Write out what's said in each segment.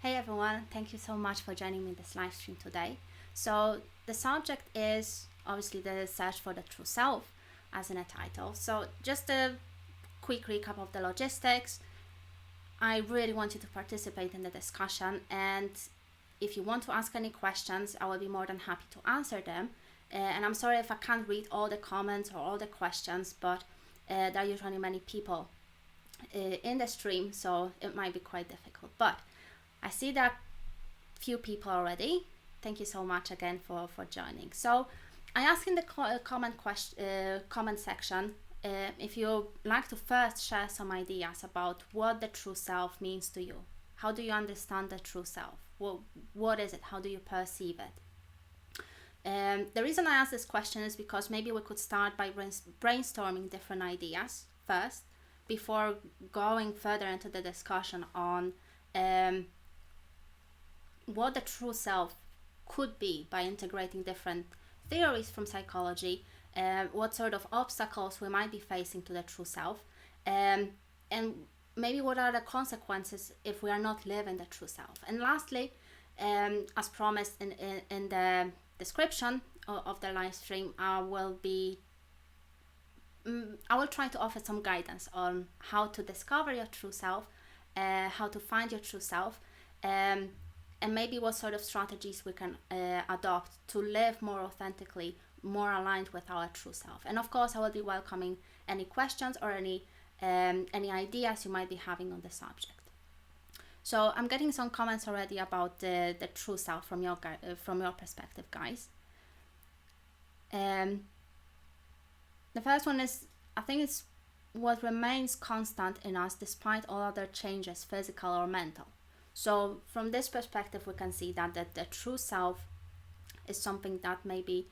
Hey everyone, thank you so much for joining me in this live stream today. So the subject is obviously the search for the true self as in a title. So just a quick recap of the logistics. I really want you to participate in the discussion, and if you want to ask any questions, I will be more than happy to answer them. And I'm sorry if I can't read all the comments or all the questions, but there are usually many people in the stream, so it might be quite difficult. But I see that few people already. Thank you so much again for joining. So I asked in the comment section if you like to first share some ideas about what the true self means to you. How do you understand the true self? What is it? How do you perceive it? The reason I asked this question is because maybe we could start by brainstorming different ideas first before going further into the discussion on what the true self could be by integrating different theories from psychology, what sort of obstacles we might be facing to the true self, and maybe what are the consequences if we are not living the true self. And lastly, as promised in the description of the live stream, I will try to offer some guidance on how to discover your true self, how to find your true self, and maybe what sort of strategies we can adopt to live more authentically, more aligned with our true self. And of course, I will be welcoming any questions or any ideas you might be having on the subject. So I'm getting some comments already about the true self from your perspective, guys. The first one is, I think it's what remains constant in us despite all other changes, physical or mental. So from this perspective, we can see that the true self is something that maybe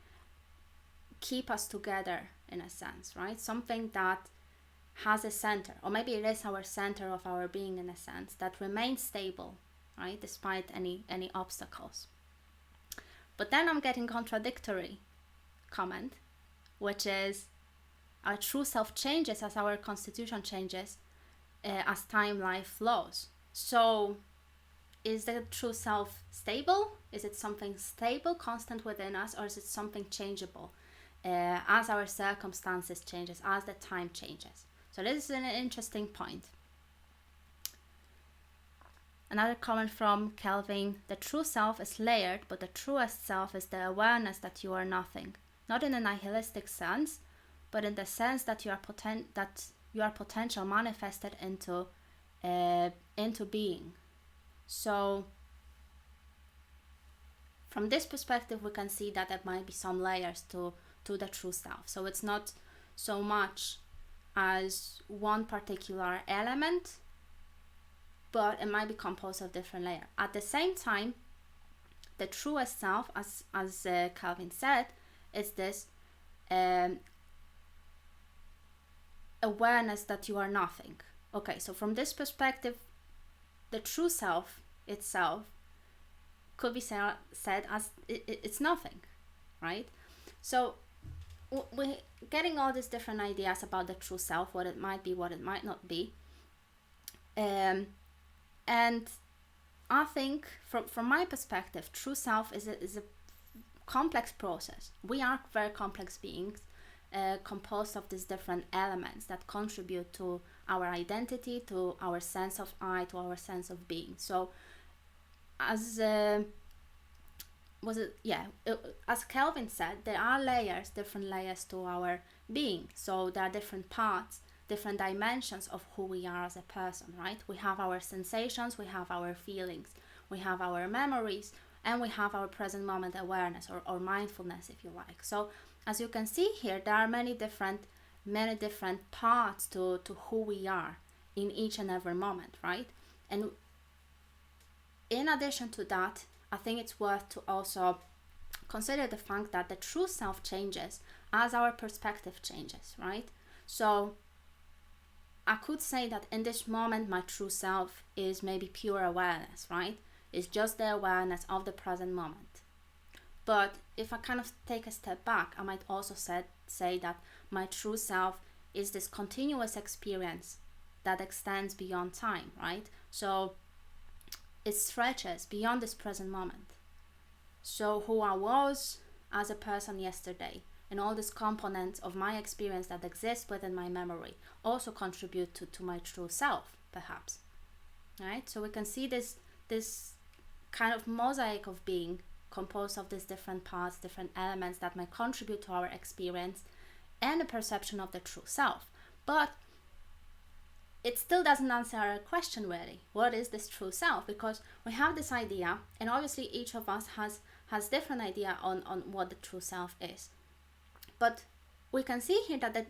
keep us together in a sense, right? Something that has a center, or maybe it is our center of our being in a sense, that remains stable, right? Despite any obstacles. But then I'm getting contradictory comment, which is our true self changes as our constitution changes, as time life flows. So is the true self stable? Is it something stable, constant within us, or is it something changeable as our circumstances changes, as the time changes? So this is an interesting point. Another comment from Kelvin: the true self is layered, but the truest self is the awareness that you are nothing. Not in a nihilistic sense, but in the sense that you are potential manifested into being. So from this perspective, we can see that there might be some layers to the true self. So it's not so much as one particular element, but it might be composed of different layers. At the same time, the truest self, as Calvin said, is this awareness that you are nothing. Okay, so from this perspective, the true self itself could be said as it's nothing, right? So we're getting all these different ideas about the true self, what it might be, what it might not be. And I think from my perspective, true self is a complex process. We are very complex beings, composed of these different elements that contribute to our identity, to our sense of I, to our sense of being. So as Kelvin said, there are layers, different layers to our being. So there are different parts, different dimensions of who we are as a person, right? We have our sensations, we have our feelings, we have our memories, and we have our present moment awareness or mindfulness, if you like. So as you can see here, there are many different parts to who we are in each and every moment, right? And in addition to that, I think it's worth to also consider the fact that the true self changes as our perspective changes, right? So I could say that in this moment, my true self is maybe pure awareness, right? It's just the awareness of the present moment. But if I kind of take a step back, I might also say that my true self is this continuous experience that extends beyond time, right? So it stretches beyond this present moment. So who I was as a person yesterday and all these components of my experience that exist within my memory also contribute to my true self, perhaps. Right? So we can see this kind of mosaic of being composed of these different parts, different elements that might contribute to our experience and the perception of the true self. But it still doesn't answer our question really. What is this true self? Because we have this idea, and obviously each of us has different idea on what the true self is. But we can see here that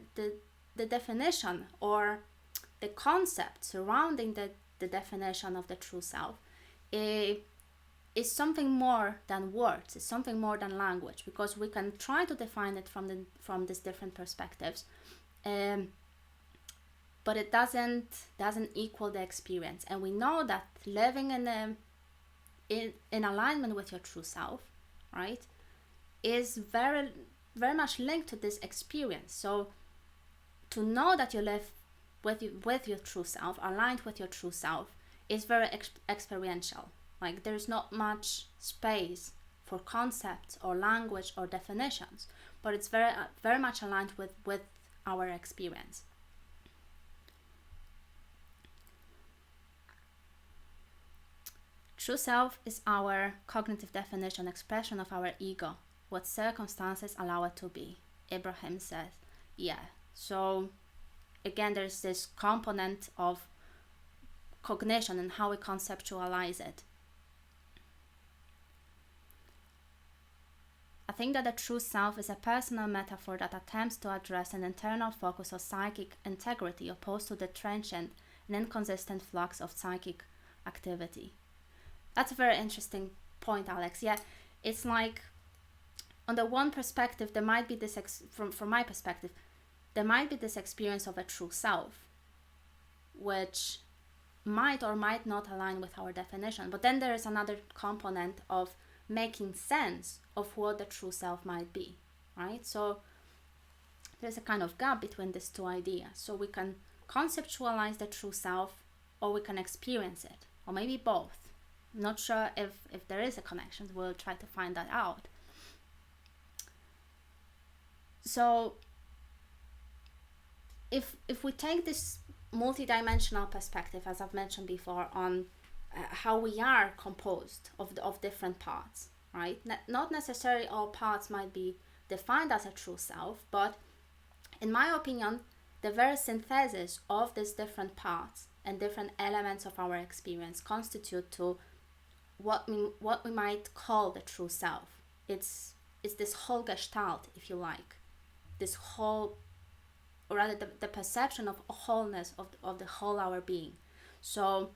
the definition or the concept surrounding the definition of the true self is something more than words, it's something more than language, because we can try to define it from these different perspectives, but it doesn't equal the experience. And we know that living in alignment with your true self, right, is very very much linked to this experience. So to know that you live with your true self, aligned with your true self, is very experiential. Like there's not much space for concepts or language or definitions, but it's very very much aligned with our experience. True self is our cognitive definition, expression of our ego, what circumstances allow it to be. Abraham says, yeah. So again, there's this component of cognition and how we conceptualize it. I think that the true self is a personal metaphor that attempts to address an internal focus of psychic integrity opposed to the transient and inconsistent flux of psychic activity. That's a very interesting point, Alex. Yeah, it's like, on the one perspective, there might be this, from my perspective, there might be this experience of a true self, which might or might not align with our definition. But then there is another component of making sense of what the true self might be, right? So there's a kind of gap between these two ideas. So we can conceptualize the true self, or we can experience it, or maybe both. Not sure if there is a connection. We'll try to find that out. So if we take this multidimensional perspective, as I've mentioned before, on how we are composed of different parts, right? Not necessarily all parts might be defined as a true self, but in my opinion, the very synthesis of these different parts and different elements of our experience constitute to what we might call the true self. It's this whole gestalt, if you like, this whole, or rather the perception of wholeness of the whole our being. So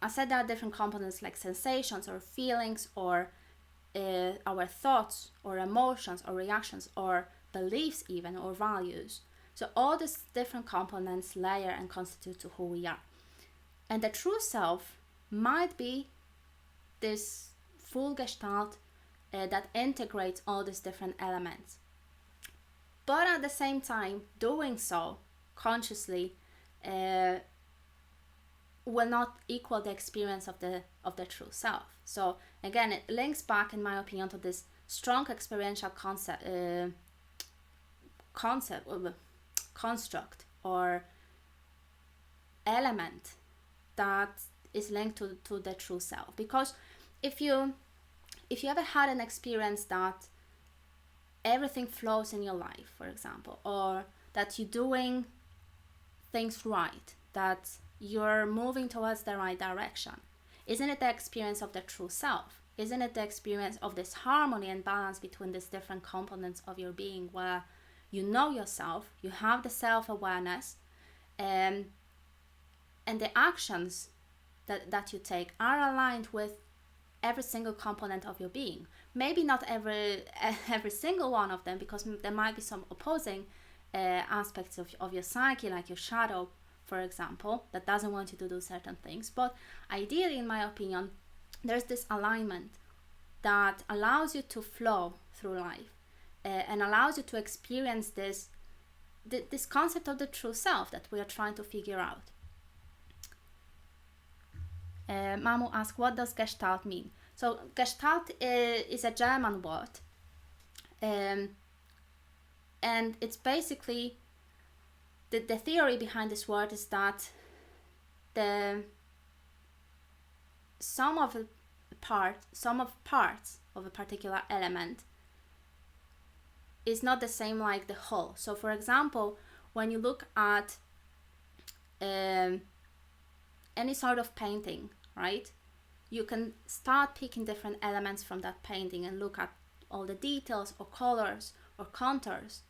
I said there are different components like sensations or feelings or our thoughts or emotions or reactions or beliefs even, or values. So all these different components layer and constitute to who we are. And the true self might be this full gestalt that integrates all these different elements. But at the same time, doing so consciously will not equal the experience of the true self. So again, it links back, in my opinion, to this strong experiential construct or element that is linked to the true self. Because if you ever had an experience that everything flows in your life, for example, or that you're doing things right, that you're moving towards the right direction, isn't it the experience of the true self? Isn't it the experience of this harmony and balance between these different components of your being, where you know yourself, you have the self-awareness, and the actions that you take are aligned with every single component of your being. Maybe not every single one of them, because there might be some opposing aspects of your psyche, like your shadow, for example, that doesn't want you to do certain things. But ideally, in my opinion, there's this alignment that allows you to flow through life and allows you to experience this concept of the true self that we are trying to figure out. Mamu asked, what does Gestalt mean? So Gestalt is a German word, and it's basically, the theory behind this word is that the sum of parts of a particular element is not the same like the whole. So for example, when you look at any sort of painting, right, you can start picking different elements from that painting and look at all the details or colors or contours,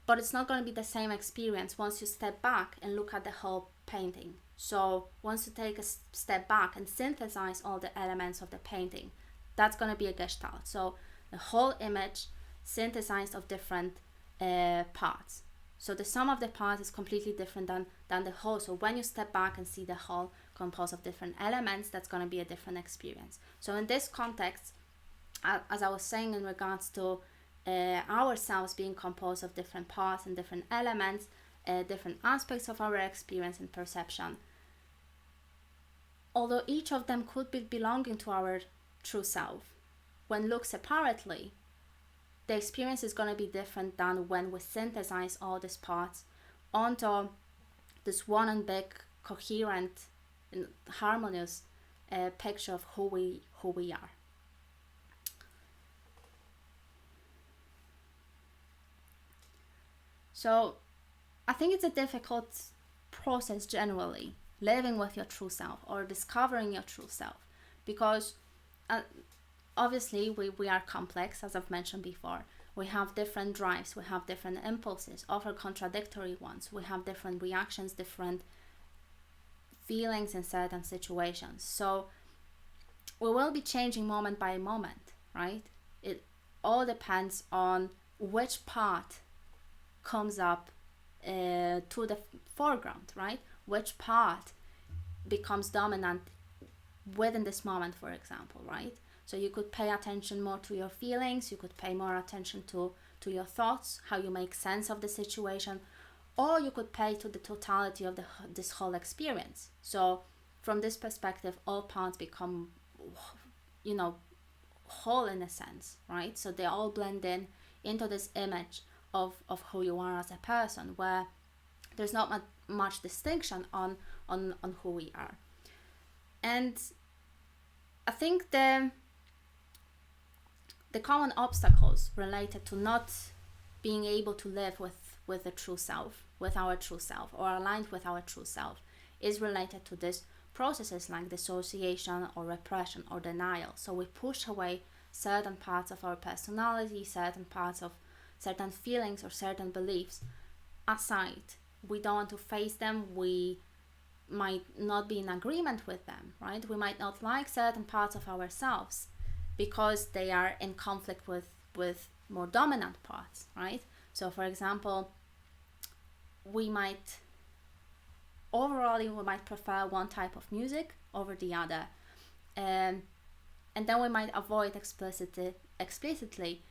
but it's not going to be the same experience once you step back and look at the whole painting. So once you take a step back and synthesize all the elements of the painting, that's going to be a gestalt. So the whole image synthesized of different parts. So the sum of the parts is completely different than the whole. So when you step back and see the whole composed of different elements, that's going to be a different experience. So in this context, as I was saying, in regards to ourselves being composed of different parts and different elements, different aspects of our experience and perception, although each of them could be belonging to our true self, when looked separately, the experience is going to be different than when we synthesize all these parts onto this one and big, coherent, and harmonious picture of who we are. So I think it's a difficult process generally, living with your true self or discovering your true self, because obviously we are complex, as I've mentioned before. We have different drives, we have different impulses, often contradictory ones. We have different reactions, different feelings in certain situations. So we will be changing moment by moment, right? It all depends on which part comes up to the foreground, right? Which part becomes dominant within this moment, for example, right? So you could pay attention more to your feelings, you could pay more attention to your thoughts, how you make sense of the situation, or you could pay to the totality of this whole experience. So from this perspective, all parts become, whole in a sense, right? So they all blend into this image of who you are as a person, where there's not much distinction on who we are. And I think the common obstacles related to not being able to live with the true self, with our true self, or aligned with our true self, is related to these processes like dissociation or repression or denial. So we push away certain parts of our personality, certain parts of certain feelings or certain beliefs aside. We don't want to face them. We might not be in agreement with them, right? We might not like certain parts of ourselves because they are in conflict with more dominant parts, right? So for example, we might prefer one type of music over the other, and then we might avoid explicitly,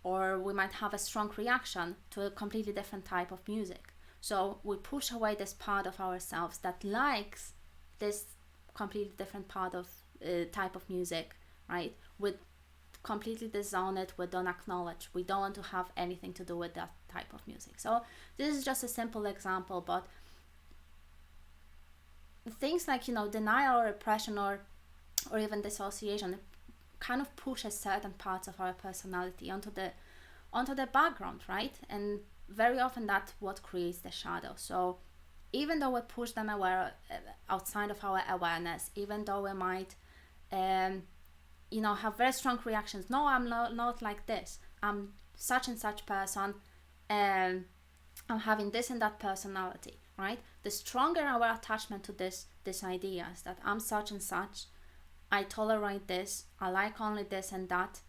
or we might have a strong reaction to a completely different type of music. So we push away this part of ourselves that likes this completely different part of type of music, right? We completely disown it, we don't acknowledge, we don't want to have anything to do with that type of music. So this is just a simple example, but things like, denial or repression or even dissociation kind of pushes certain parts of our personality onto the background, right? And very often that's what creates the shadow. So even though we push them outside of our awareness, even though we might have very strong reactions, no, I'm not like this, I'm such and such person, and I'm having this and that personality, right? The stronger our attachment to these ideas that I'm such and such, I tolerate this, I like only this and that,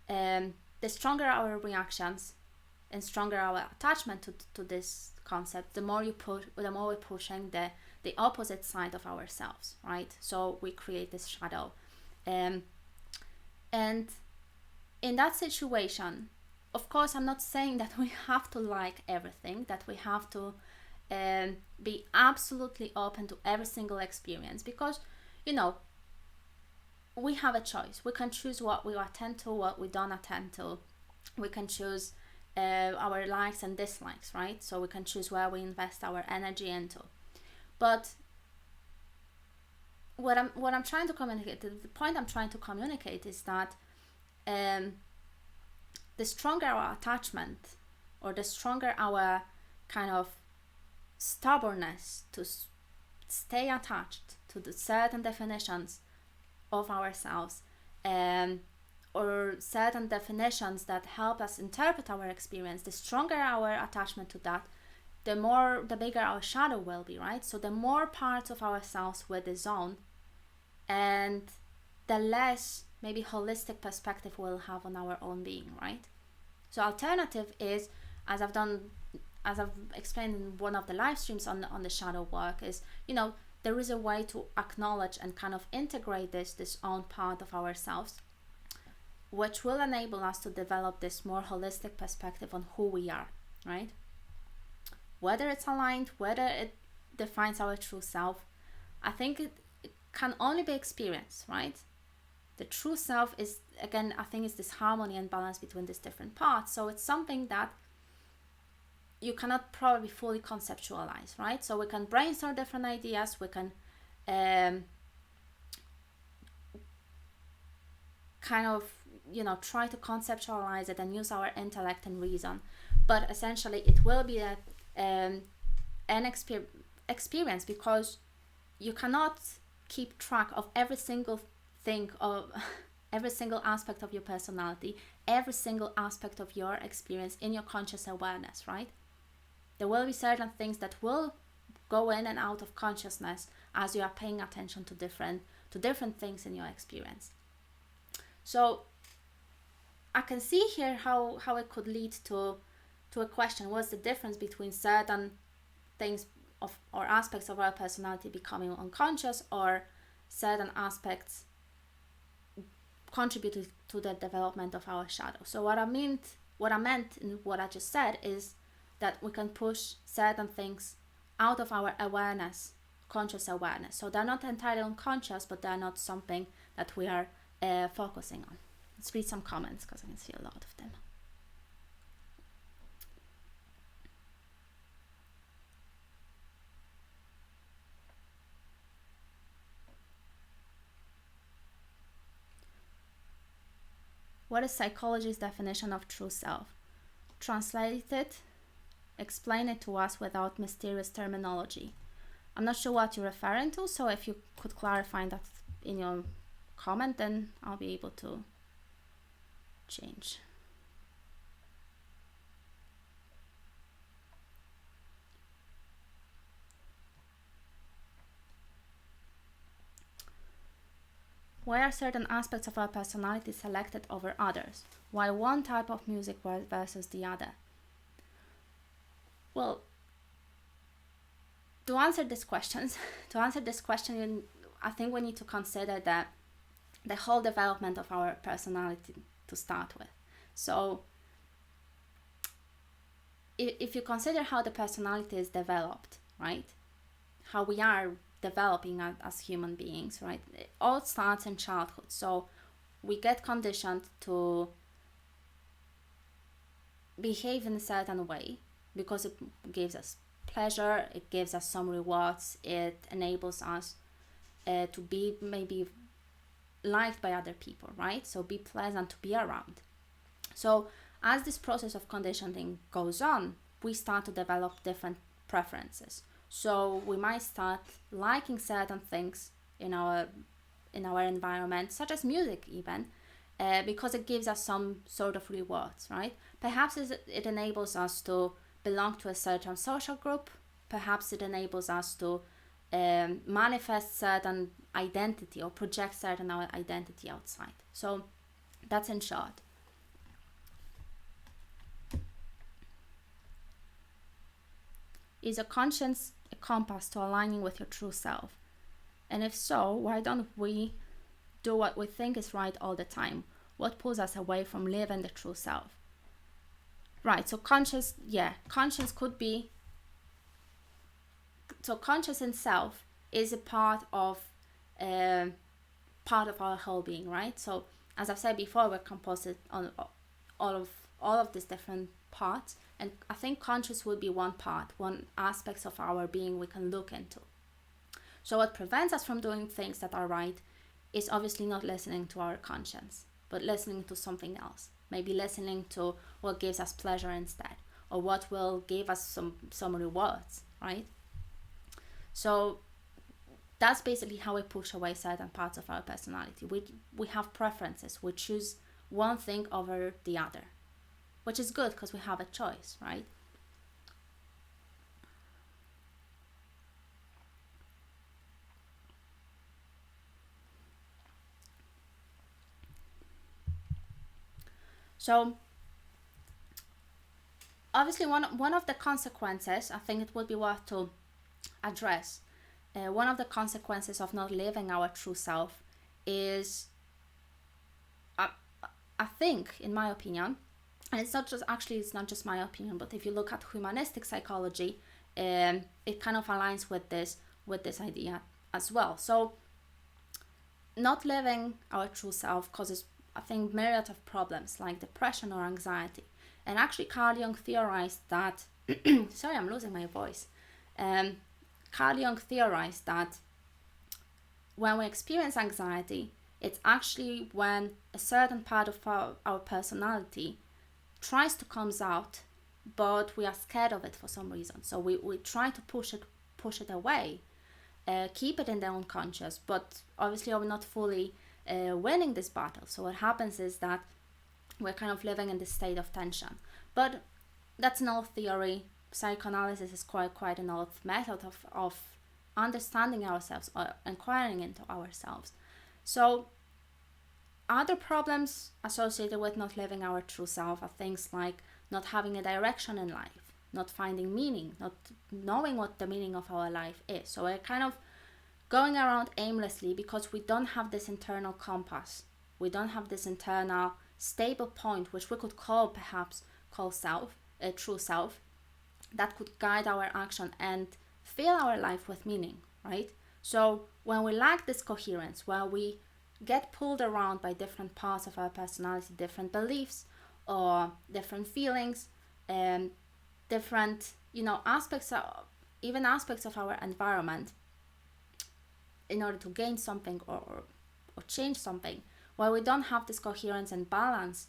the stronger our reactions and stronger our attachment to this concept, the more we're pushing the opposite side of ourselves, right? So we create this shadow. And in that situation, of course, I'm not saying that we have to like everything, that we have to be absolutely open to every single experience, because we have a choice. We can choose what we attend to, what we don't attend to. We can choose our likes and dislikes, right? So we can choose where we invest our energy into. But what I'm trying to communicate, the point I'm trying to communicate is that the stronger our attachment, or the stronger our kind of stubbornness to stay attached to the certain definitions of ourselves, or certain definitions that help us interpret our experience, the stronger our attachment to that, the bigger our shadow will be, right? So the more parts of ourselves we disown, and the less maybe holistic perspective we'll have on our own being, right? So alternative is, as I've explained in one of the live streams on the shadow work, is, there is a way to acknowledge and kind of integrate this own part of ourselves, which will enable us to develop this more holistic perspective on who we are, right? Whether it's aligned, whether it defines our true self, I think it can only be experienced, right? The true self is, again, I think it's this harmony and balance between these different parts. So it's something that you cannot probably fully conceptualize, right? So we can brainstorm different ideas, we can kind of, try to conceptualize it and use our intellect and reason. But essentially it will be an experience, because you cannot keep track of every single thing, of every single aspect of your personality, every single aspect of your experience in your conscious awareness, right? There will be certain things that will go in and out of consciousness as you are paying attention to different things in your experience. So I can see here how it could lead to a question: what's the difference between certain things of or aspects of our personality becoming unconscious, or certain aspects contributing to the development of our shadow? So what I meant in what I just said is that we can push certain things out of our awareness, conscious awareness. So they're not entirely unconscious, but they're not something that we are focusing on. Let's read some comments, because I can see a lot of them. What is psychology's definition of true self? Translate it, explain it to us without mysterious terminology. I'm not sure what you're referring to, so if you could clarify that in your comment, then I'll be able to change. Why are certain aspects of our personality selected over others? Why one type of music versus the other? Well, to answer this question, I think we need to consider that the whole development of our personality to start with. So if you consider how the personality is developed, right? How we are developing as human beings, right? It all starts in childhood. So we get conditioned to behave in a certain way because it gives us pleasure, it gives us some rewards, it enables us to be maybe liked by other people, right? So be pleasant to be around. So as this process of conditioning goes on, we start to develop different preferences. So we might start liking certain things in our environment, such as music even, because it gives us some sort of rewards, right? Perhaps it enables us to belong to a certain social group. Perhaps it enables us to manifest certain identity or project certain identity outside. So that's in short. Is a conscience a compass to aligning with your true self? And if so, why don't we do what we think is right all the time? What pulls us away from living the true self? Right, so conscience could be, so conscious in self is a part of part of our whole being, right? So as I've said before, we're composed on all of these different parts, and I think conscious would be one part, one aspect of our being we can look into. So what prevents us from doing things that are right is obviously not listening to our conscience, but listening to something else. Maybe listening to what gives us pleasure instead, or what will give us some rewards, right? So that's basically how we push away certain parts of our personality. We have preferences. We choose one thing over the other, which is good because we have a choice, right? So obviously one of the consequences, I think it would be worth to address, one of the consequences of not living our true self is, I think, in my opinion, and it's not just my opinion, but if you look at humanistic psychology, it kind of aligns with this idea as well. So not living our true self causes, I think, myriad of problems like depression or anxiety. And actually Carl Jung theorized that sorry, I'm losing my voice. Carl Jung theorized that when we experience anxiety, it's actually when a certain part of our personality tries to come out, but we are scared of it for some reason. So we try to push it away, keep it in the unconscious, but obviously we're not fully winning this battle. So what happens is that we're kind of living in this state of tension. But that's an old theory. Psychoanalysis is quite an old method of understanding ourselves or inquiring into ourselves. So other problems associated with not living our true self are things like not having a direction in life, not finding meaning, not knowing what the meaning of our life is. So we're kind of going around aimlessly because we don't have this internal compass. We don't have this internal stable point, which we could perhaps call self, a true self, that could guide our action and fill our life with meaning, right? So when we lack this coherence, where we get pulled around by different parts of our personality, different beliefs or different feelings, and different, aspects of our environment, in order to gain something or change something, while we don't have this coherence and balance,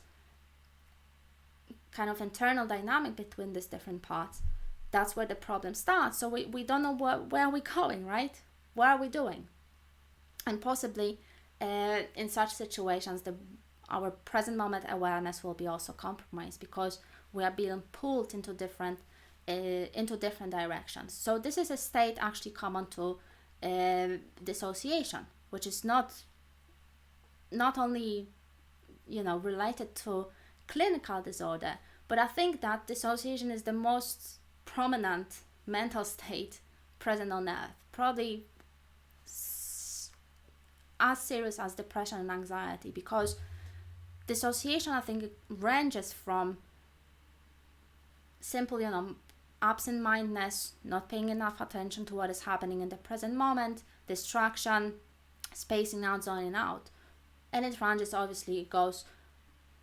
kind of internal dynamic between these different parts, that's where the problem starts. So we don't know where are we going, right? What are we doing? And possibly in such situations, our present moment awareness will be also compromised because we are being pulled into different directions. So this is a state actually common to dissociation, which is not only related to clinical disorder, but I think that dissociation is the most prominent mental state present on earth, probably as serious as depression and anxiety, because dissociation, I think, it ranges from simple, absent-mindedness, not paying enough attention to what is happening in the present moment, distraction, spacing out, zoning out, and it ranges, obviously, it goes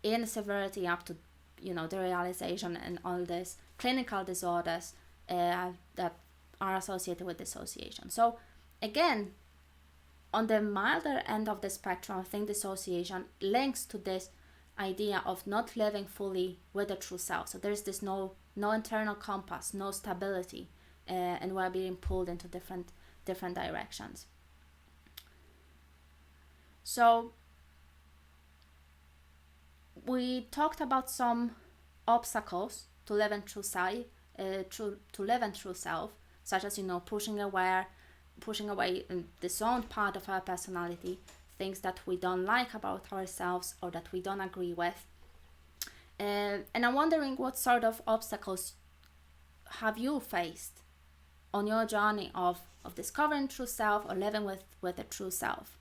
in severity up to, the realization and all these clinical disorders that are associated with dissociation. So again, on the milder end of the spectrum, I think dissociation links to this idea of not living fully with the true self. So there's this no internal compass, no stability, and we're being pulled into different directions. So we talked about some obstacles to live in true self, such as pushing away this own part of our personality, things that we don't like about ourselves or that we don't agree with. And I'm wondering, what sort of obstacles have you faced on your journey of discovering true self or living with a true self?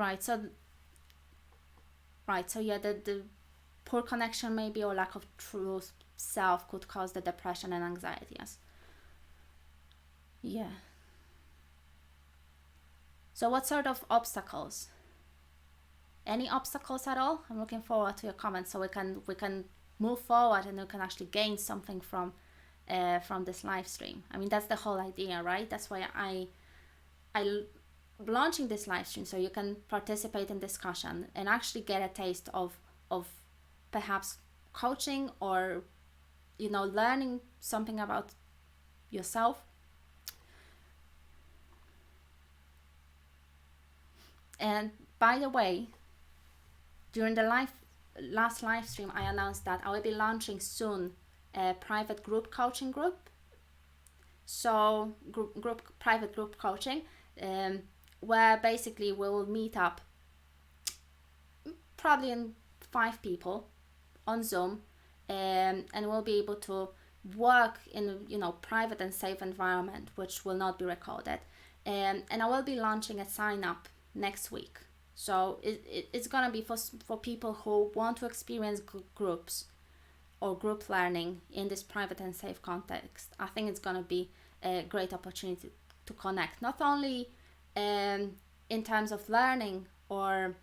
Right. So yeah, the poor connection maybe, or lack of true self, could cause the depression and anxiety. Yes. Yeah. So what sort of obstacles? Any obstacles at all? I'm looking forward to your comments, so we can move forward and we can actually gain something from this live stream. I mean, that's the whole idea, right? That's why I launching this live stream, so you can participate in discussion and actually get a taste of perhaps coaching, or learning something about yourself. And by the way, during the last live stream, I announced that I will be launching soon a private group coaching group. So private group coaching, where basically we will meet up, probably in 5 people on Zoom, and we'll be able to work in private and safe environment, which will not be recorded. And I will be launching a sign up next week. So it's gonna be for people who want to experience groups or group learning in this private and safe context. I think it's gonna be a great opportunity to connect, not only in terms of learning or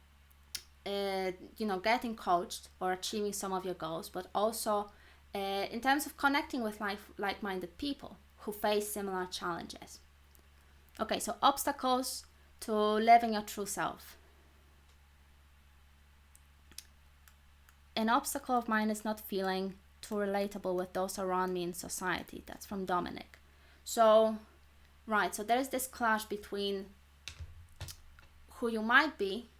getting coached or achieving some of your goals, but also in terms of connecting with like-minded people who face similar challenges. Okay, so obstacles to living your true self. An obstacle of mine is not feeling too relatable with those around me in society. That's from Dominic. So, right, so there's this clash between who you might be,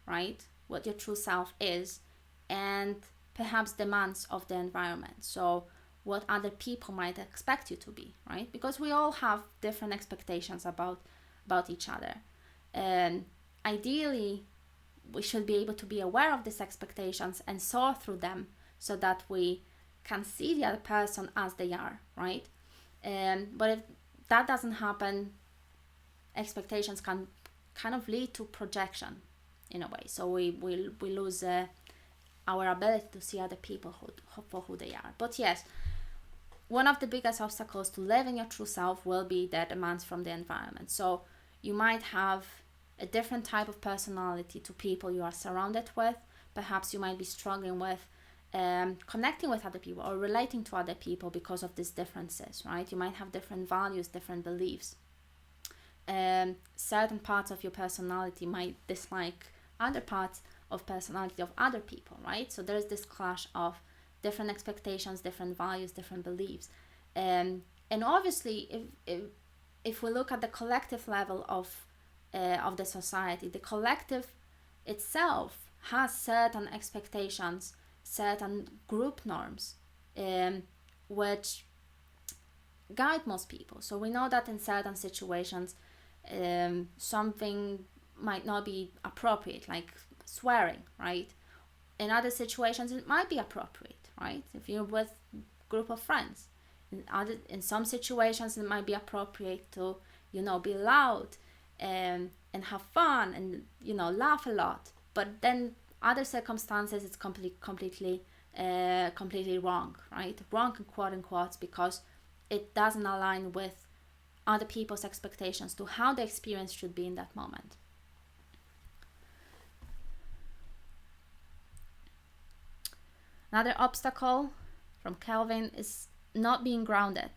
right, what your true self is, and perhaps demands of the environment. So what other people might expect you to be, right? Because we all have different expectations about each other. And ideally, we should be able to be aware of these expectations and sort through them so that we can see the other person as they are, right? But if that doesn't happen, expectations can kind of lead to projection in a way. So we lose our ability to see other people for who they are. But yes, one of the biggest obstacles to living your true self will be the demands from the environment. So you might have a different type of personality to people you are surrounded with. Perhaps you might be struggling with connecting with other people or relating to other people because of these differences, right? You might have different values, different beliefs. Certain parts of your personality might dislike other parts of personality of other people, right? So there's this clash of different expectations, different values, different beliefs. And obviously, if we look at the collective level of the society, the collective itself has certain expectations, certain group norms, which guide most people. So we know that in certain situations, something might not be appropriate, like swearing, right? In other situations, it might be appropriate, right? If you're with a group of friends, in some situations, it might be appropriate to, be loud and have fun and laugh a lot. But then other circumstances, it's completely wrong, right? Wrong in quote unquote, because it doesn't align with other people's expectations to how the experience should be in that moment. Another obstacle from Kelvin is not being grounded.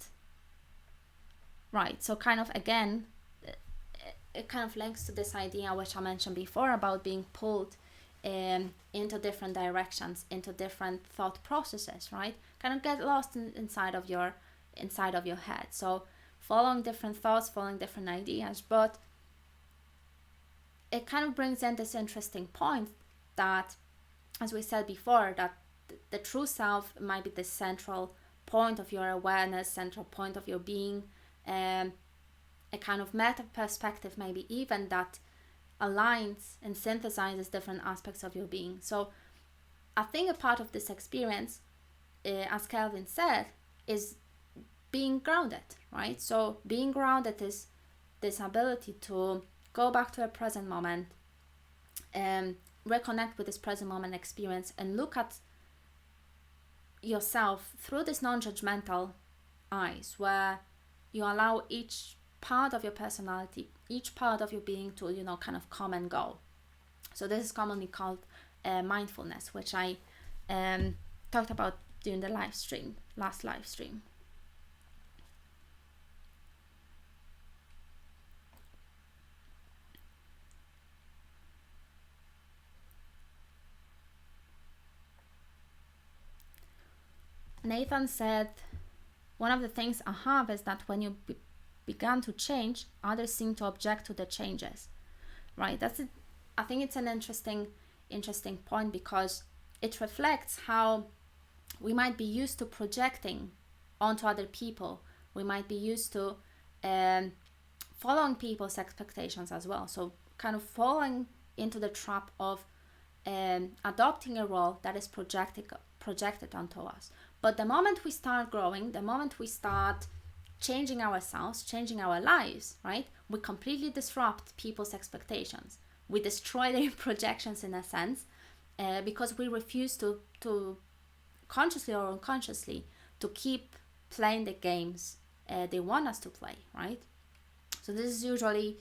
Right, so kind of again, it kind of links to this idea which I mentioned before about being pulled into different directions, into different thought processes, right? Kind of get lost inside of your head. So following different thoughts, following different ideas, but it kind of brings in this interesting point that, as we said before, that the true self might be the central point of your awareness, central point of your being, a kind of meta perspective maybe even that aligns and synthesizes different aspects of your being. So I think a part of this experience, as Kelvin said, is being grounded, right? So being grounded is this ability to go back to a present moment, reconnect with this present moment experience and look at yourself through this non-judgmental eyes, where you allow each part of your personality, each part of your being to, kind of come and go. So this is commonly called mindfulness, which I talked about during the last live stream. Nathan said, one of the things I have is that when you began to change, others seem to object to the changes, right? That's it. I think it's an interesting point, because it reflects how we might be used to projecting onto other people. We might be used to following people's expectations as well. So kind of falling into the trap of adopting a role that is projected onto us. But the moment we start growing, the moment we start changing ourselves, changing our lives, right, we completely disrupt people's expectations. We destroy their projections in a sense, because we refuse to consciously or unconsciously to keep playing the games they want us to play, right? So this is usually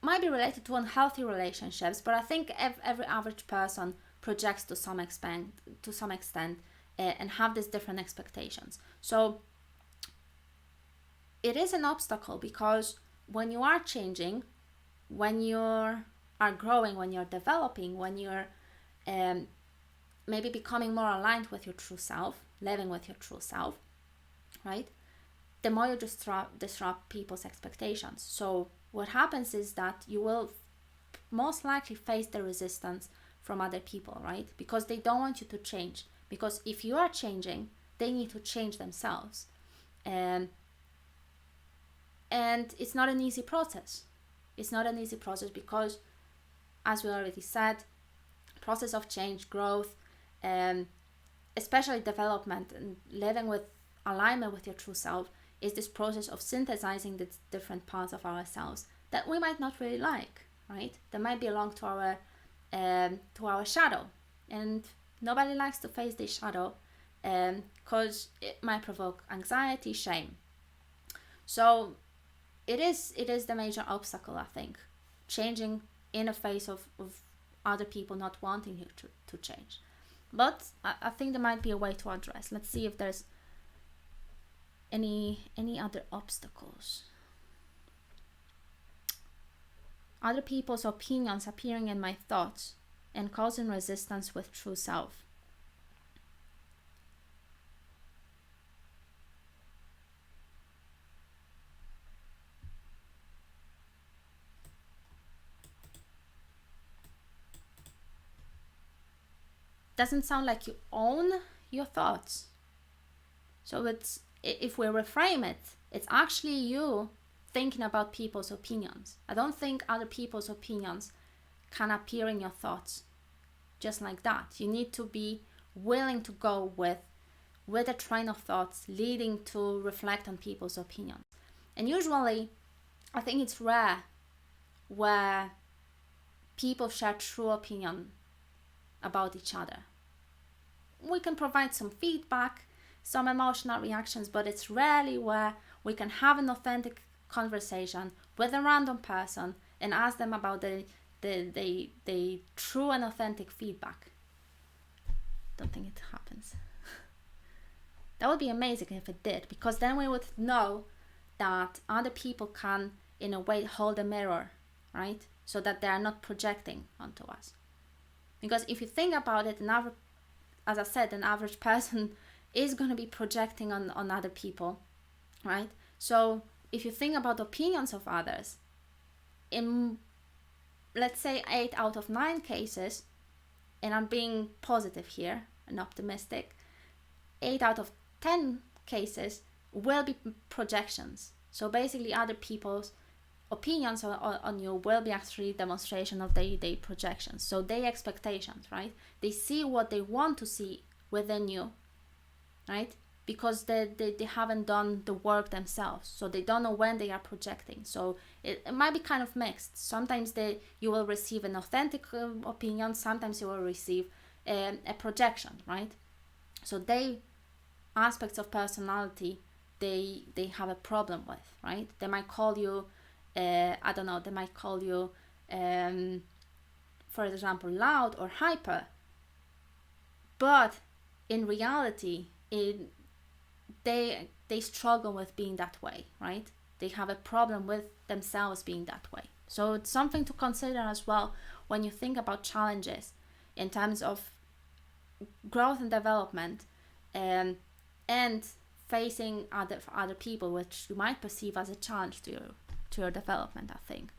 might be related to unhealthy relationships, but I think every average person projects to some extent, and have these different expectations. So it is an obstacle, because when you are changing, when you are growing, when you're developing, when you're maybe becoming more aligned with your true self, living with your true self, right? The more you disrupt people's expectations. So what happens is that you will most likely face the resistance from other people, right? Because they don't want you to change. Because if you are changing, they need to change themselves. And it's not an easy process. It's not an easy process because, as we already said, process of change, growth, especially development and living with alignment with your true self, is this process of synthesizing the different parts of ourselves that we might not really like, right? That might belong to our shadow, and nobody likes to face this shadow because it might provoke anxiety, shame. So it is the major obstacle, I think, changing in the face of other people not wanting you to change. But I think there might be a way to address. Let's see if there's any other obstacles. Other people's opinions appearing in my thoughts and causing resistance with true self. Doesn't sound like you own your thoughts. So if we reframe it, it's actually you thinking about people's opinions. I don't think other people's opinions can appear in your thoughts just like that. You need to be willing to go with a train of thoughts leading to reflect on people's opinions. And usually, I think it's rare where people share true opinion about each other. We can provide some feedback, some emotional reactions, but it's rarely where we can have an authentic conversation with a random person and ask them about the true and authentic feedback. Don't think it happens. That would be amazing if it did, because then we would know that other people can, in a way, hold a mirror, right? So that they are not projecting onto us. Because if you think about it, as I said, an average person is going to be projecting on other people, right? So if you think about opinions of others, in, let's say, 8 out of 9 cases, and I'm being positive here and optimistic, 8 out of 10 cases will be projections. So basically other people's opinions on you will be actually demonstration of their projections. So their expectations, right? They see what they want to see within you, right? because they haven't done the work themselves, so they don't know when they are projecting. So it might be kind of mixed. Sometimes you will receive an authentic opinion, sometimes you will receive a projection, right? So aspects of personality they have a problem with, right? They might call you I don't know, they might call you for example loud or hyper, but in reality they struggle with being that way, right? They have a problem with themselves being that way. So it's something to consider as well when you think about challenges in terms of growth and development, and facing other people, which you might perceive as a challenge to your development, I think.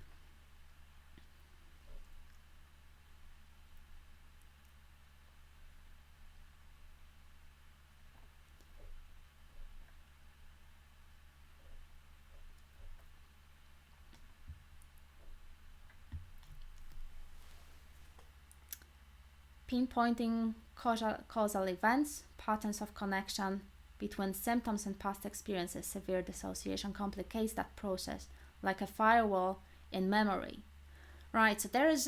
Pinpointing causal events, patterns of connection between symptoms and past experiences. Severe dissociation complicates that process like a firewall in memory. Right, so there is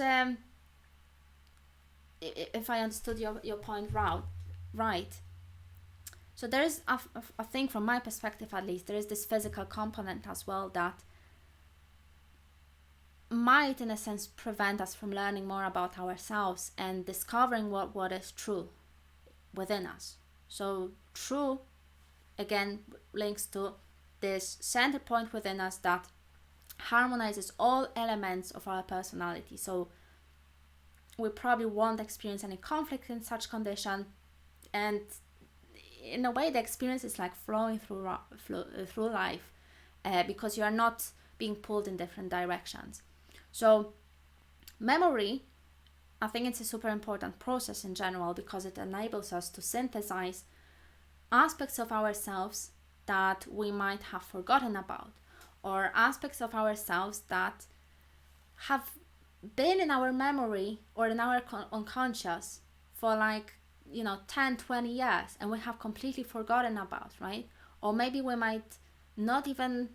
if I understood your point right, so there is a thing from my perspective, at least, there is this physical component as well that might in a sense prevent us from learning more about ourselves and discovering what is true within us. So true again links to this center point within us that harmonizes all elements of our personality. So we probably won't experience any conflict in such condition, and in a way the experience is like flowing through life because you are not being pulled in different directions. So memory, I think it's a super important process in general because it enables us to synthesize aspects of ourselves that we might have forgotten about, or aspects of ourselves that have been in our memory or in our unconscious for 10, 20 years and we have completely forgotten about, right? Or maybe we might not even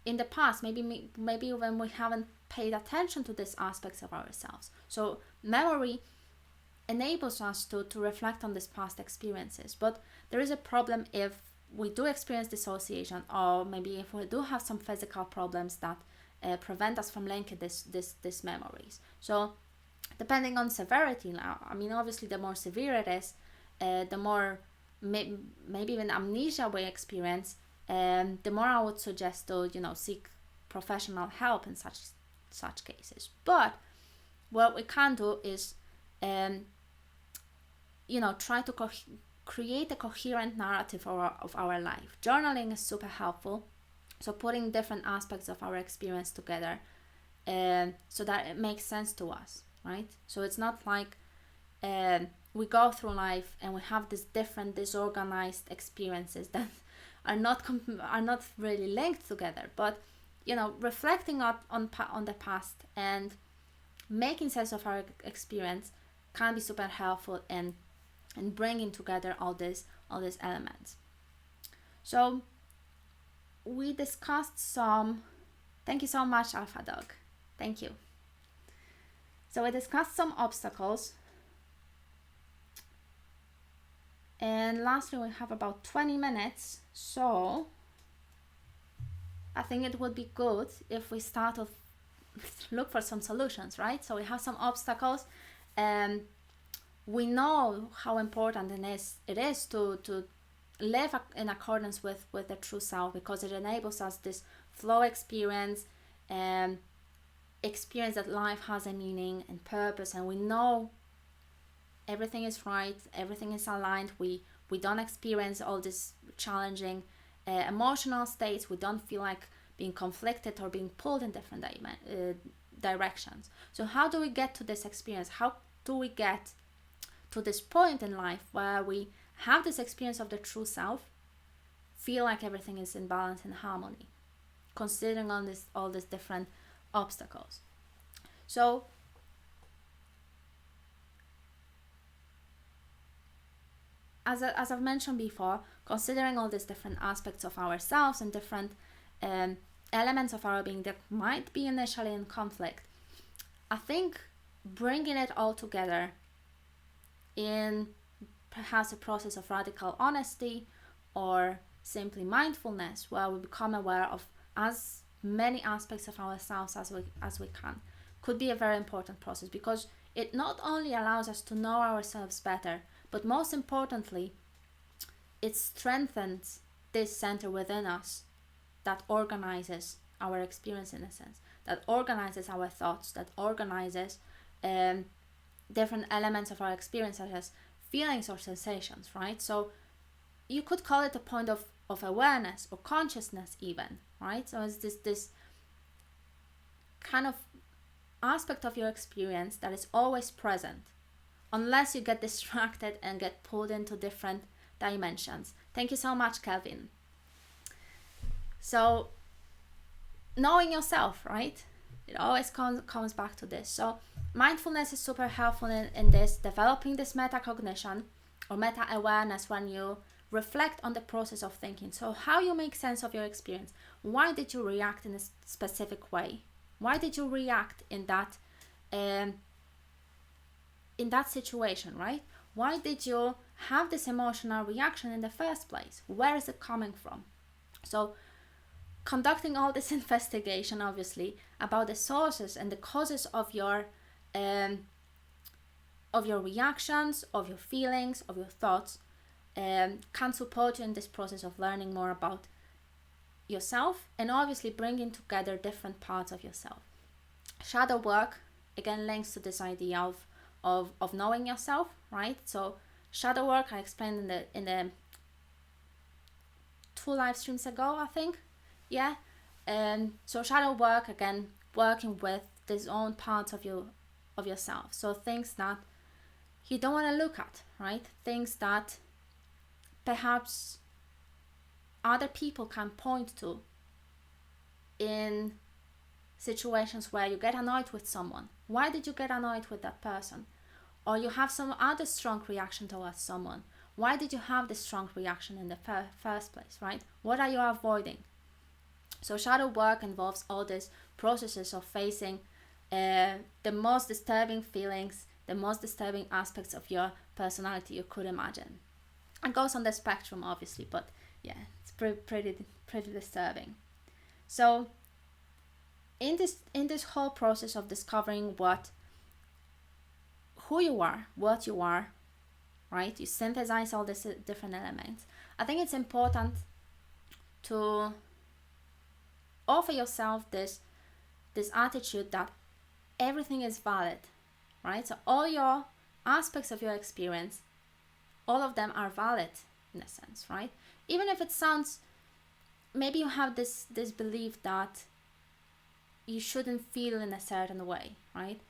in the past, maybe when we haven't paid attention to these aspects of ourselves. So memory enables us to reflect on these past experiences. But there is a problem if we do experience dissociation, or maybe if we do have some physical problems that prevent us from linking these memories. So depending on severity now, I mean, obviously the more severe it is, the more maybe even amnesia we experience, the more I would suggest to seek professional help in such cases. But what we can do is try to create a coherent narrative of our life. Journaling is super helpful, so putting different aspects of our experience together so that it makes sense to us, right? So it's not like we go through life and we have these different disorganized experiences that are not really linked together, but reflecting on the past and making sense of our experience can be super helpful in bringing together all these elements. So we discussed some. Thank you so much, Alpha Dog. Thank you. So we discussed some obstacles. And lastly, we have about 20 minutes. So I think it would be good if we start to look for some solutions, right? So we have some obstacles, and we know how important it is to live in accordance with the true self, because it enables us this flow experience, experience that life has a meaning and purpose, and we know everything is right, everything is aligned. We don't experience all these challenging emotional states. We don't feel like being conflicted or being pulled in different directions. So how do we get to this experience? How do we get to this point in life where we have this experience of the true self, feel like everything is in balance and harmony, considering all these different obstacles? So as I've mentioned before, considering all these different aspects of ourselves and different elements of our being that might be initially in conflict, I think bringing it all together in perhaps a process of radical honesty or simply mindfulness, where we become aware of as many aspects of ourselves as we can, could be a very important process, because it not only allows us to know ourselves better, but most importantly, it strengthens this center within us that organizes our experience, in a sense, that organizes our thoughts, that organizes different elements of our experience, such as feelings or sensations, right? So you could call it a point of awareness or consciousness even, right? So it's this kind of aspect of your experience that is always present, unless you get distracted and get pulled into different dimensions. Thank you so much, Kelvin. So knowing yourself, right? It always comes back to this. So mindfulness is super helpful in this, developing this metacognition or meta-awareness when you reflect on the process of thinking. So how you make sense of your experience. Why did you react in a specific way? Why did you react in that situation, right? Why did you have this emotional reaction in the first place? Where is it coming from? So conducting all this investigation, obviously, about the sources and the causes of your reactions, of your feelings, of your thoughts, can support you in this process of learning more about yourself, and obviously bringing together different parts of yourself. Shadow work again links to this idea of knowing yourself, right? So shadow work, I explained in the 2 live streams ago, I think. Yeah. So shadow work, again, working with these own parts of yourself. So things that you don't want to look at, right? Things that perhaps other people can point to in situations where you get annoyed with someone. Why did you get annoyed with that person? Or you have some other strong reaction towards someone. Why did you have this strong reaction in the first place, right? What are you avoiding? So shadow work involves all these processes of facing the most disturbing feelings, the most disturbing aspects of your personality you could imagine. It goes on the spectrum, obviously, but yeah, it's pretty disturbing. So in this whole process of discovering who you are, what you are, right? You synthesize all these different elements. I think it's important to offer yourself this attitude that everything is valid, right? So all your aspects of your experience, all of them are valid in a sense, right? Even if it sounds, maybe you have this belief that you shouldn't feel in a certain way, right?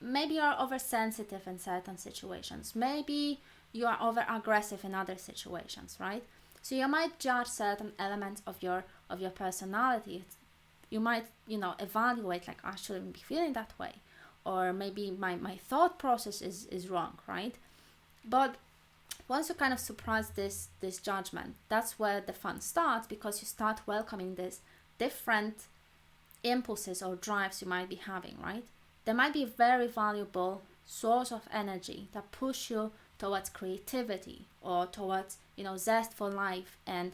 Maybe you're oversensitive in certain situations. Maybe you are over aggressive in other situations, right? So you might judge certain elements of your personality. You might, evaluate, like, I shouldn't be feeling that way, or maybe my thought process is wrong, right? But once you kind of suppress this judgment, that's where the fun starts, because you start welcoming these different impulses or drives you might be having, right? There might be a very valuable source of energy that push you towards creativity or towards, zest for life and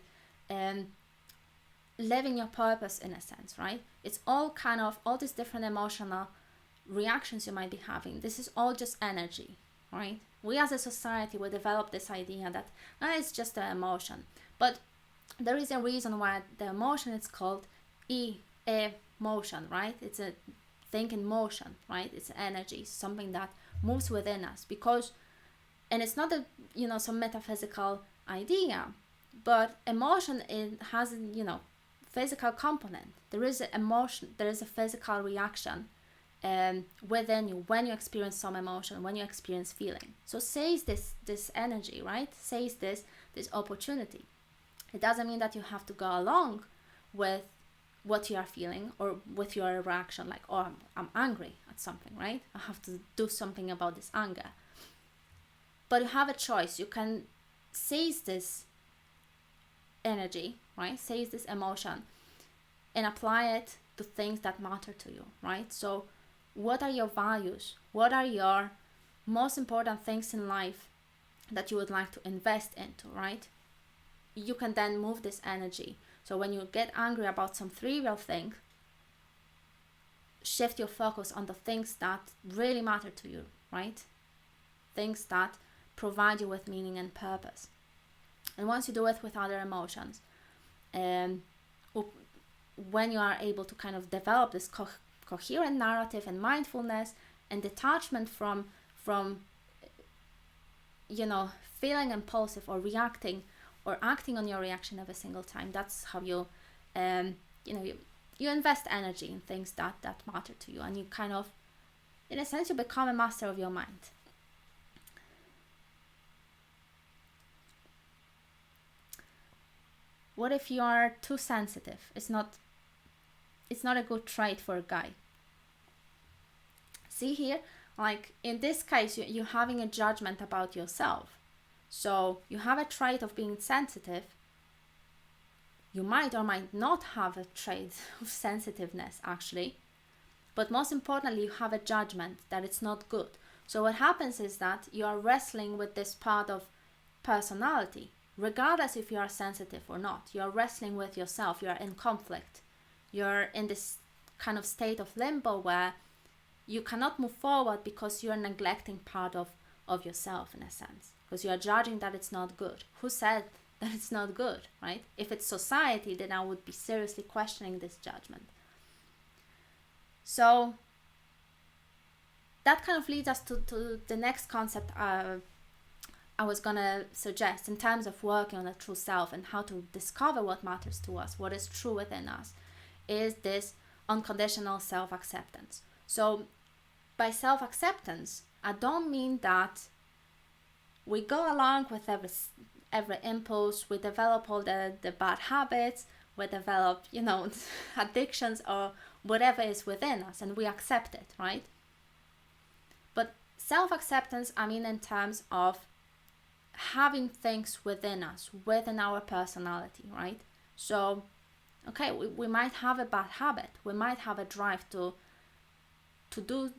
living your purpose in a sense, right? It's all these different emotional reactions you might be having. This is all just energy, right? We as a society will develop this idea that it's just an emotion, but there is a reason why the emotion is called emotion, right? It's a thing in motion, right? It's energy, something that moves within us, and it's not some metaphysical idea, but emotion, it has physical component. There is an emotion, there is a physical reaction within you when you experience some emotion, when you experience feeling. So says this energy, right? Says this opportunity. It doesn't mean that you have to go along with what you are feeling or with your reaction, like, oh, I'm angry at something, right? I have to do something about this anger. But you have a choice. You can seize this energy, right? Seize this emotion and apply it to things that matter to you, right? So what are your values? What are your most important things in life that you would like to invest into, right? You can then move this energy. So when you get angry about some trivial thing, shift your focus on the things that really matter to you, right? Things that provide you with meaning and purpose. And once you do it with other emotions, when you are able to kind of develop this coherent narrative and mindfulness and detachment from feeling impulsive or reacting or acting on your reaction every single time, that's how you you invest energy in things that matter to you, and you kind of, in a sense, you become a master of your mind. What if you are too sensitive? It's not a good trait for a guy. See here, like in this case, you're having a judgment about yourself. So you have a trait of being sensitive. You might or might not have a trait of sensitiveness, actually. But most importantly, you have a judgment that it's not good. So what happens is that you are wrestling with this part of personality. Regardless if you are sensitive or not, you are wrestling with yourself. You are in conflict. You're in this kind of state of limbo where you cannot move forward because you are neglecting part of yourself, in a sense, because you are judging that it's not good. Who said that it's not good, right? If it's society, then I would be seriously questioning this judgment. So that kind of leads us to the next concept I was gonna suggest in terms of working on the true self and how to discover what matters to us, what is true within us, is this unconditional self-acceptance. So by self-acceptance, I don't mean that we go along with every impulse, we develop all the bad habits, we develop, addictions or whatever is within us, and we accept it, right? But self-acceptance, I mean in terms of having things within us, within our personality, right? So, okay, we might have a bad habit, we might have a drive to do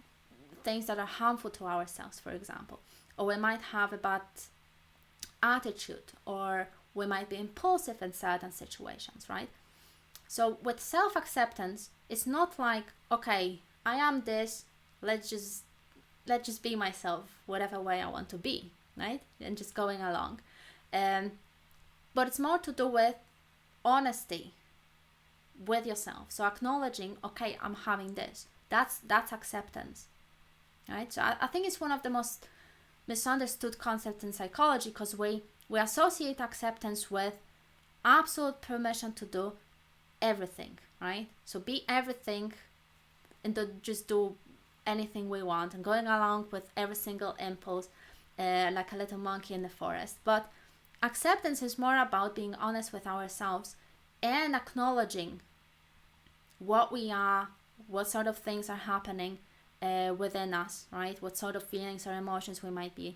things that are harmful to ourselves, for example, or we might have a bad attitude, or we might be impulsive in certain situations, right? So with self-acceptance, it's not like, okay, I am this, let's just be myself whatever way I want to be, right? And just going along. But it's more to do with honesty with yourself. So acknowledging, okay, I'm having this. That's acceptance, right? So I think it's one of the most misunderstood concepts in psychology, because we associate acceptance with absolute permission to do everything, right? So be everything and just do anything we want and going along with every single impulse, like a little monkey in the forest. But acceptance is more about being honest with ourselves and acknowledging what we are, what sort of things are happening within us, right? What sort of feelings or emotions we might be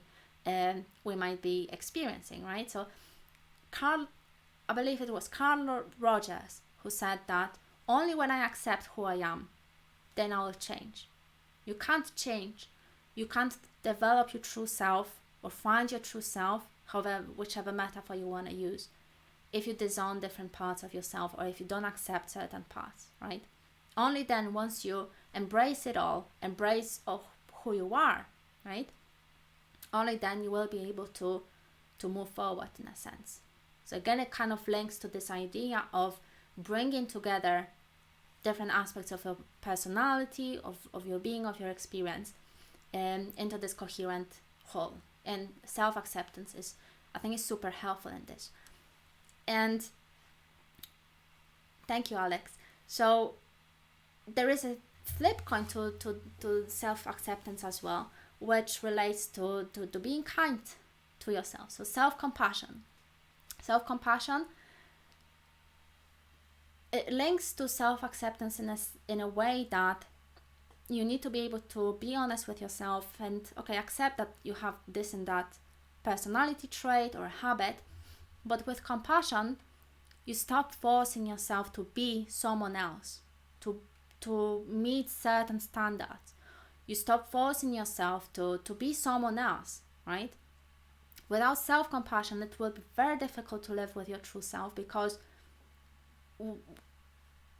experiencing, right? So I believe it was Carl Rogers who said that only when I accept who I am, then I will change. You can't change. You can't develop your true self or find your true self, however, whichever metaphor you want to use, if you disown different parts of yourself or if you don't accept certain parts, right? Only then, once you embrace it all, embrace of who you are, right? Only then you will be able to move forward, in a sense. So again, it kind of links to this idea of bringing together different aspects of your personality, of your being, of your experience, into this coherent whole. And self-acceptance I think is super helpful in this. And thank you, Alex. So there is a flip coin to self-acceptance as well, which relates to being kind to yourself. So self-compassion, it links to self-acceptance in a way that you need to be able to be honest with yourself and, okay, accept that you have this and that personality trait or habit. But with compassion, you stop forcing yourself to be someone else, to meet certain standards. You stop forcing yourself to be someone else, right? Without self-compassion, it will be very difficult to live with your true self, because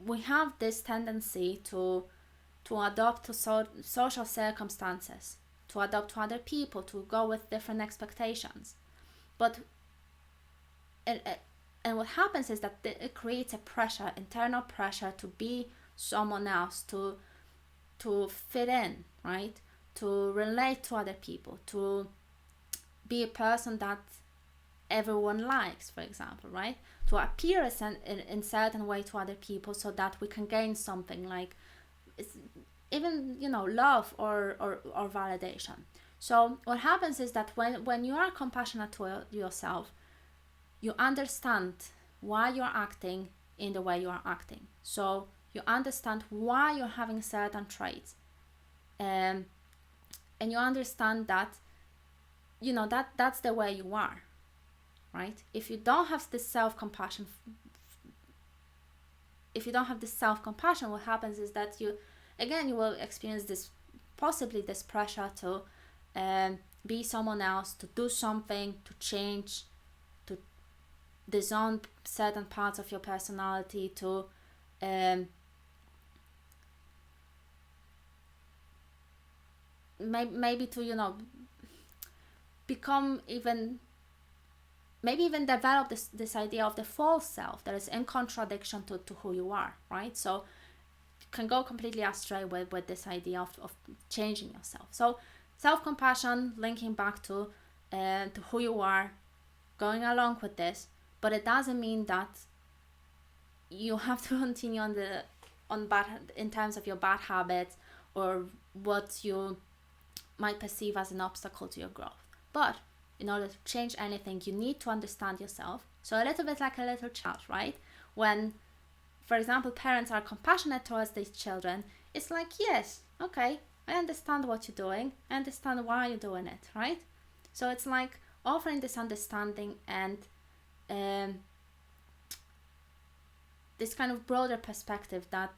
we have this tendency to adapt to social circumstances, to adapt to other people, to go with different expectations. But and what happens is that it creates a pressure, internal pressure to be someone else, to fit in, right? To relate to other people, to be a person that everyone likes, for example, right? To appear in certain way to other people, so that we can gain something like even, love or validation. So what happens is that when you are compassionate to yourself, you understand why you're acting in the way you are acting. So you understand why you're having certain traits, and you understand that that's the way you are, right? If you don't have this self-compassion, what happens is that you will experience possibly this pressure to be someone else, to do something, to change, to disown certain parts of your personality, to maybe to become even develop this idea of the false self that is in contradiction to who you are, right? So you can go completely astray with this idea of changing yourself. So self-compassion, linking back to who you are, going along with this, but it doesn't mean that you have to continue on bad in terms of your bad habits or what you might perceive as an obstacle to your growth. But in order to change anything, you need to understand yourself. So a little bit like a little child, right? When, for example, parents are compassionate towards their children, it's like, yes, okay, I understand what you're doing. I understand why you're doing it, right? So it's like offering this understanding and this kind of broader perspective that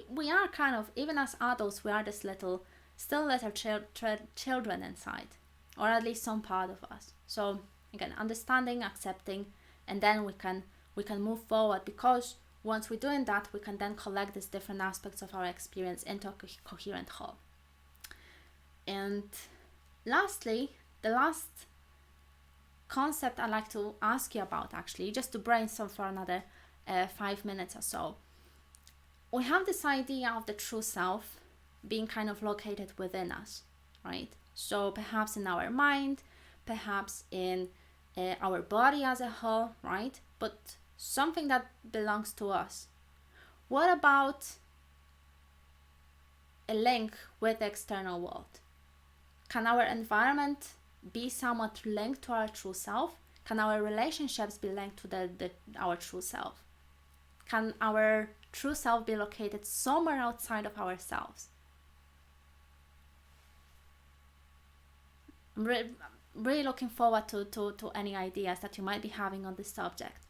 we are kind of, even as adults, we are this little children inside, or at least some part of us. So again, understanding, accepting, and then we can move forward, because once we're doing that, we can then collect these different aspects of our experience into a coherent whole. And lastly, the last concept I'd like to ask you about, actually, just to brainstorm for another 5 minutes or so. We have this idea of the true self being kind of located within us, right? So perhaps in our mind, perhaps in our body as a whole, right? But something that belongs to us. What about a link with the external world? Can our environment be somewhat linked to our true self? Can our relationships be linked to our true self? Can our true self be located somewhere outside of ourselves? I'm really looking forward to any ideas that you might be having on this subject.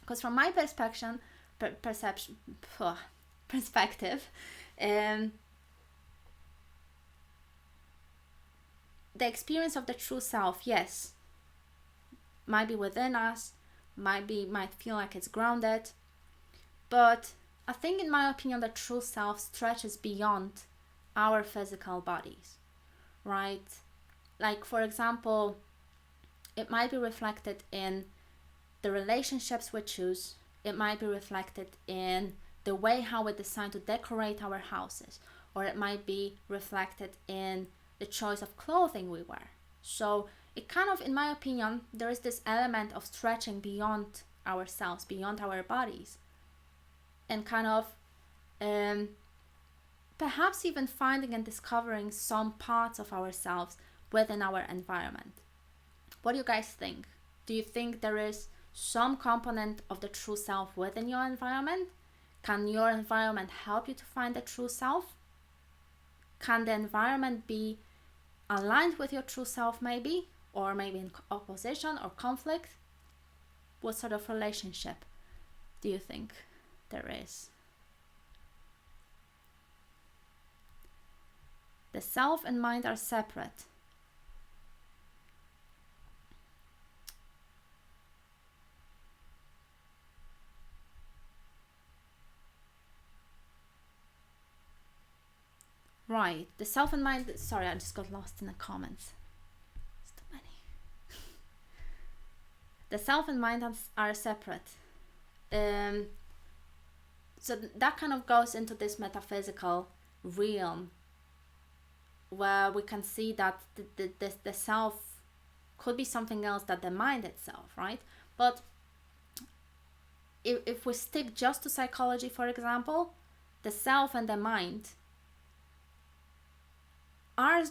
Because from my perspective, the experience of the true self, yes, might be within us, might feel like it's grounded, but I think, in my opinion, the true self stretches beyond our physical bodies, right? Like, for example, it might be reflected in the relationships we choose. It might be reflected in the way how we decide to decorate our houses, or it might be reflected in the choice of clothing we wear. So it kind of, in my opinion, there is this element of stretching beyond ourselves, beyond our bodies, and kind of perhaps even finding and discovering some parts of ourselves within our environment. What do you guys think? Do you think there is some component of the true self within your environment? Can your environment help you to find the true self? Can the environment be aligned with your true self, maybe? or maybe in opposition or conflict? What sort of relationship do you think there is? The self and mind are separate. Right, the self and mind, sorry, I just got lost in the comments. It's too many. The self and mind are separate. So that kind of goes into this metaphysical realm where we can see that the self could be something else than the mind itself, right? But if we stick just to psychology, for example, the self and the mind are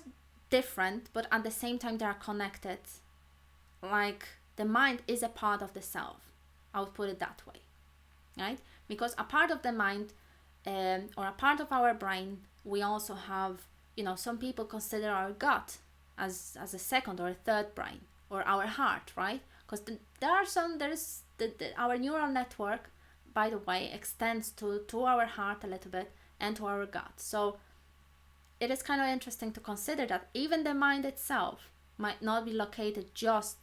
different, but at the same time they are connected. Like the mind is a part of the self, I would put it that way, right? Because a part of the mind or a part of our brain, we also have, you know, some people consider our gut as a second or a third brain, or our heart, right? Because our neural network, by the way, extends to our heart a little bit and to our gut. So it is kind of interesting to consider that even the mind itself might not be located just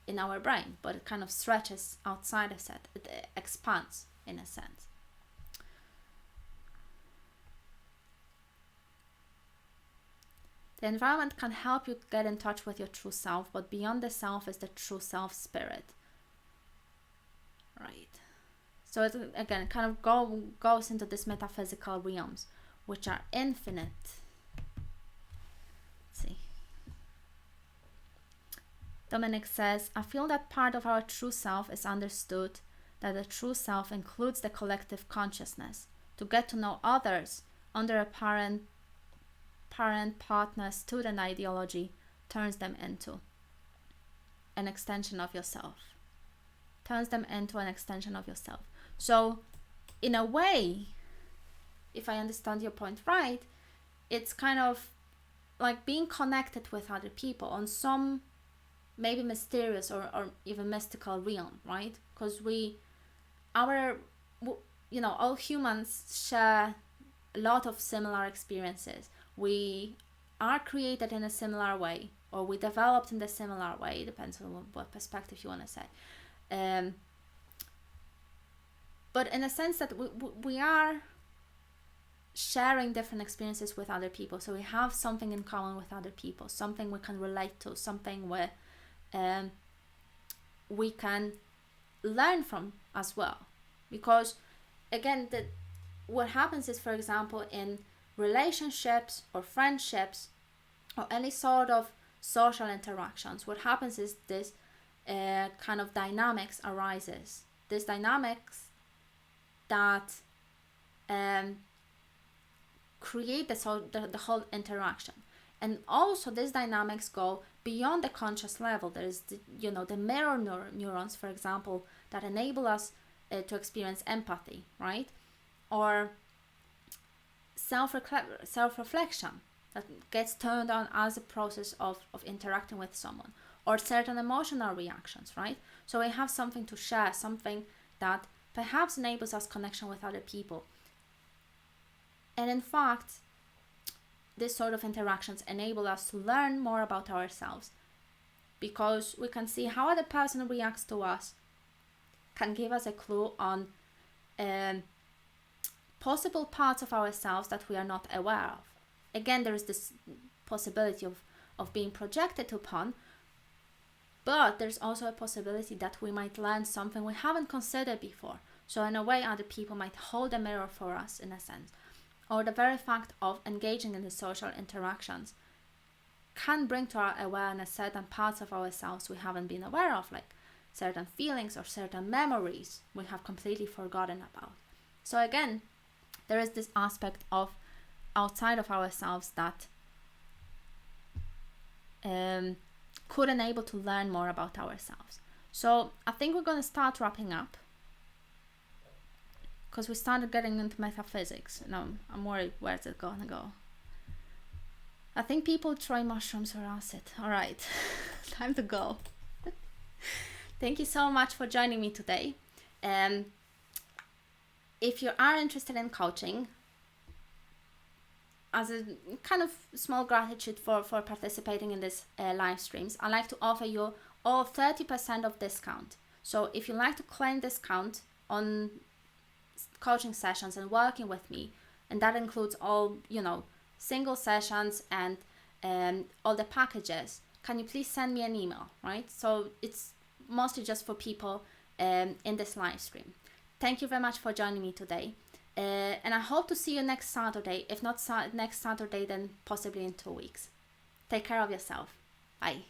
in our brain, but it kind of stretches outside of it. It expands in a sense. The environment can help you get in touch with your true self, but beyond the self is the true self spirit. Right. So it again kind of goes into this metaphysical realms, which are infinite. Let's see. Dominic says, I feel that part of our true self is understood, that the true self includes the collective consciousness. To get to know others under a parent partner student ideology turns them into an extension of yourself. So in a way, if I understand your point right, it's kind of like being connected with other people on some maybe mysterious or even mystical realm, right? Because all humans share a lot of similar experiences. We are created in a similar way, or we developed in a similar way. It depends on what perspective you want to say. But in a sense that we are sharing different experiences with other people. So we have something in common with other people, something we can relate to, something where we can learn from as well. Because again, what happens is, for example, in relationships or friendships or any sort of social interactions, what happens is this kind of dynamics arises. This dynamics that create the whole interaction. And also these dynamics go beyond the conscious level. There is the mirror neurons, for example, that enable us to experience empathy, right? Or self-reflection that gets turned on as a process of interacting with someone, or certain emotional reactions, right? So we have something to share, something that perhaps enables us connection with other people. And in fact, this sort of interactions enable us to learn more about ourselves, because we can see how other person reacts to us, can give us a clue on possible parts of ourselves that we are not aware of. Again, there is this possibility of being projected upon, but there's also a possibility that we might learn something we haven't considered before. So in a way, other people might hold a mirror for us in a sense. Or the very fact of engaging in the social interactions can bring to our awareness certain parts of ourselves we haven't been aware of, like certain feelings or certain memories we have completely forgotten about. So again, there is this aspect of outside of ourselves that could enable to learn more about ourselves. So I think we're going to start wrapping up, because we started getting into metaphysics. Now I'm worried, where's it going to go? I think people try mushrooms or acid. All right, time to go. Thank you so much for joining me today. If you are interested in coaching, as a kind of small gratitude for participating in this live streams, I'd like to offer you all 30% of discount. So if you'd like to claim discount on coaching sessions and working with me, and that includes all, single sessions and all the packages, can you please send me an email, right? So it's mostly just for people in this live stream. Thank you very much for joining me today. And I hope to see you next Saturday. If not next Saturday, then possibly in 2 weeks. Take care of yourself. Bye.